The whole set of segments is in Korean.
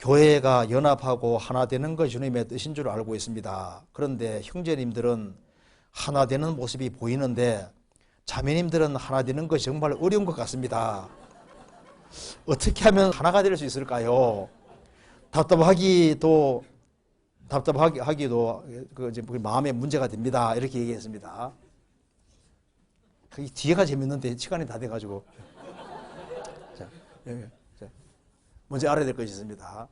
교회가 연합하고 하나 되는 것이 주님의 뜻인 줄 알고 있습니다. 그런데 형제님들은 하나 되는 모습이 보이는데 자매님들은 하나 되는 것이 정말 어려운 것 같습니다. 어떻게 하면 하나가 될 수 있을까요? 답답하기도 그 마음의 문제가 됩니다. 이렇게 얘기했습니다. 뒤에가 재밌는데 시간이 다 돼가지고. 자, 먼저 알아야 될 것이 있습니다.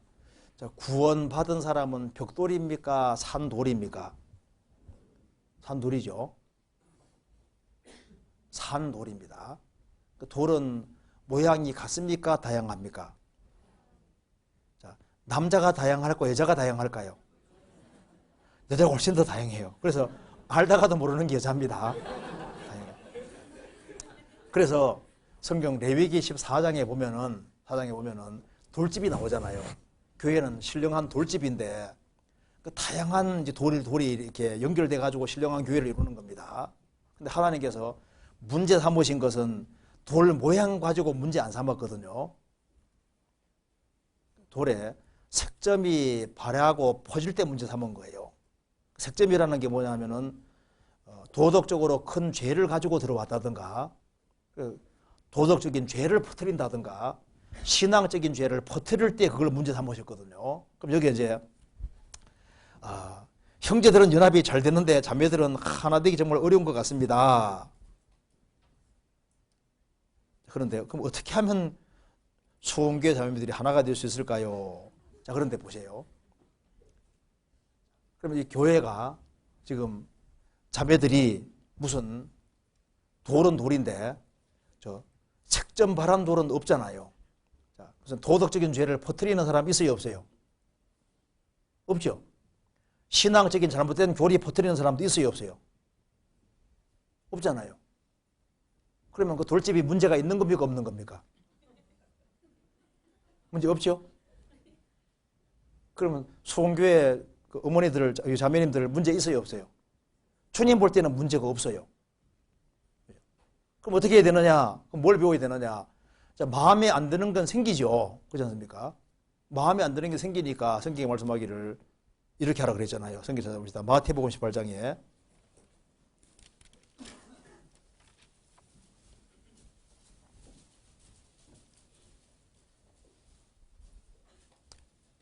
자, 구원받은 사람은 벽돌입니까? 산돌입니까? 산돌이죠. 산돌입니다. 그 돌은 모양이 같습니까? 다양합니까? 자, 남자가 다양할까요? 여자가 다양할까요? 여자가 훨씬 더 다양해요. 그래서 알다가도 모르는 게 여자입니다. 그래서 성경 레위기 14장에 보면은 돌집이 나오잖아요. 교회는 신령한 돌집인데 그 다양한 이제 돌이 이렇게 연결돼 가지고 신령한 교회를 이루는 겁니다. 근데 하나님께서 문제 삼으신 것은 돌 모양 가지고 문제 안 삼았거든요. 돌에 색점이 발하고 퍼질 때 문제 삼은 거예요. 색점이라는 게 뭐냐면은 도덕적으로 큰 죄를 가지고 들어왔다든가 도덕적인 죄를 퍼뜨린다든가 신앙적인 죄를 퍼뜨릴 때 그걸 문제 삼으셨거든요. 그럼 여기 이제 형제들은 연합이 잘 되는데 자매들은 하나 되기 정말 어려운 것 같습니다. 그런데 그럼 어떻게 하면 수원교회 자매들이 하나가 될 수 있을까요? 자, 그런데 보세요. 그러면 이 교회가 지금 자매들이 무슨 돌은 돌인데 색점 바란 돌은 없잖아요. 자, 무슨 도덕적인 죄를 퍼뜨리는 사람 있어요, 없어요? 없죠. 신앙적인 잘못된 교리 퍼뜨리는 사람도 있어요, 없어요? 없잖아요. 그러면 그 돌집이 문제가 있는 겁니까, 없는 겁니까? 문제 없죠? 그러면 수원교회 그 어머니들, 자매님들 문제 있어요, 없어요? 주님 볼 때는 문제가 없어요. 그럼 어떻게 해야 되느냐? 그럼 뭘 배워야 되느냐? 자, 마음에 안 드는 건 생기죠. 그렇지 않습니까? 마음에 안 드는 게 생기니까 성경에 말씀하기를 이렇게 하라 그랬잖아요. 성경 찾아봅시다. 마태복음 18장에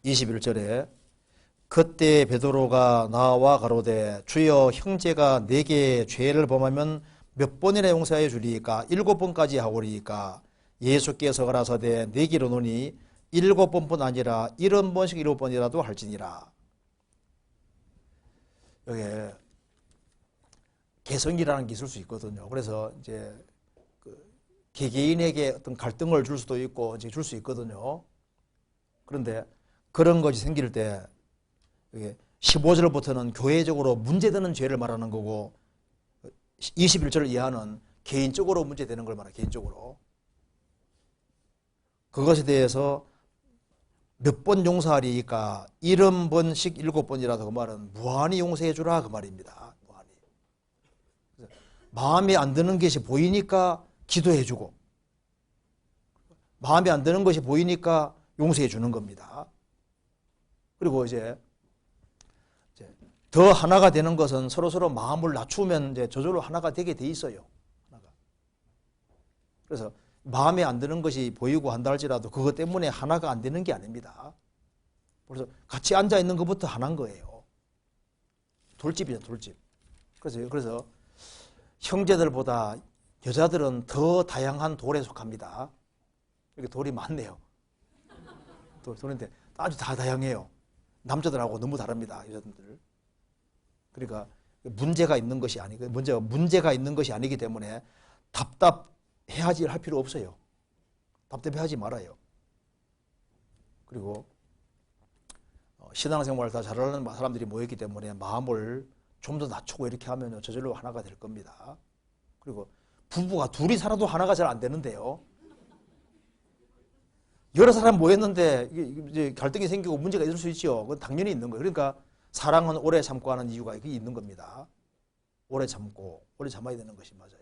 21절에 그때 베드로가 나와 가로되 주여 형제가 내게 죄를 범하면 몇 번이나 용서해 주리이까? 7번까지 하오리이까? 예수께서 가라사대 내게 이르노니 7번뿐 아니라 70번씩 7번이라도 할지니라. 여기에 개성이라는 게 있을 수 있거든요. 그래서 이제 개개인에게 어떤 갈등을 줄 수도 있고 이제 줄 수 있거든요. 그런데 그런 것이 생길 때 15절부터는 교회적으로 문제되는 죄를 말하는 거고 21절 이하는 개인적으로 문제되는 걸 말해요. 개인적으로. 그것에 대해서 몇 번 용서하리까? 70번씩 7번이라도 그 말은 무한히 용서해 주라 그 말입니다. 무한히. 마음에 안 드는 것이 보이니까 기도해 주고 마음에 안 드는 것이 보이니까 용서해 주는 겁니다. 그리고 이제 더 하나가 되는 것은 서로서로 마음을 낮추면 이제 저절로 하나가 되게 돼 있어요. 하나가. 그래서 마음에 안 드는 것이 보이고 한다 할지라도 그것 때문에 하나가 안 되는 게 아닙니다. 그래서 같이 앉아 있는 것부터 하나인 거예요. 돌집이죠, 돌집. 그래서 형제들보다 여자들은 더 다양한 돌에 속합니다. 이렇게 돌이 많네요. 돌인데 아주 다 다양해요. 남자들하고 너무 다릅니다, 여자들. 그러니까 문제가 있는 것이 아니고 문제가 있는 것이 아니기 때문에 답답해하지 할 필요 없어요. 답답해하지 말아요. 그리고 신앙생활을 다 잘하는 사람들이 모였기 때문에 마음을 좀 더 낮추고 이렇게 하면 저절로 하나가 될 겁니다. 그리고 부부가 둘이 살아도 하나가 잘 안 되는데요. 여러 사람 모였는데 이제 갈등이 생기고 문제가 있을 수 있죠. 그건 당연히 있는 거예요. 그러니까 사랑은 오래 참고 하는 이유가 있는 겁니다. 오래 참고 오래 참아야 되는 것이 맞아요.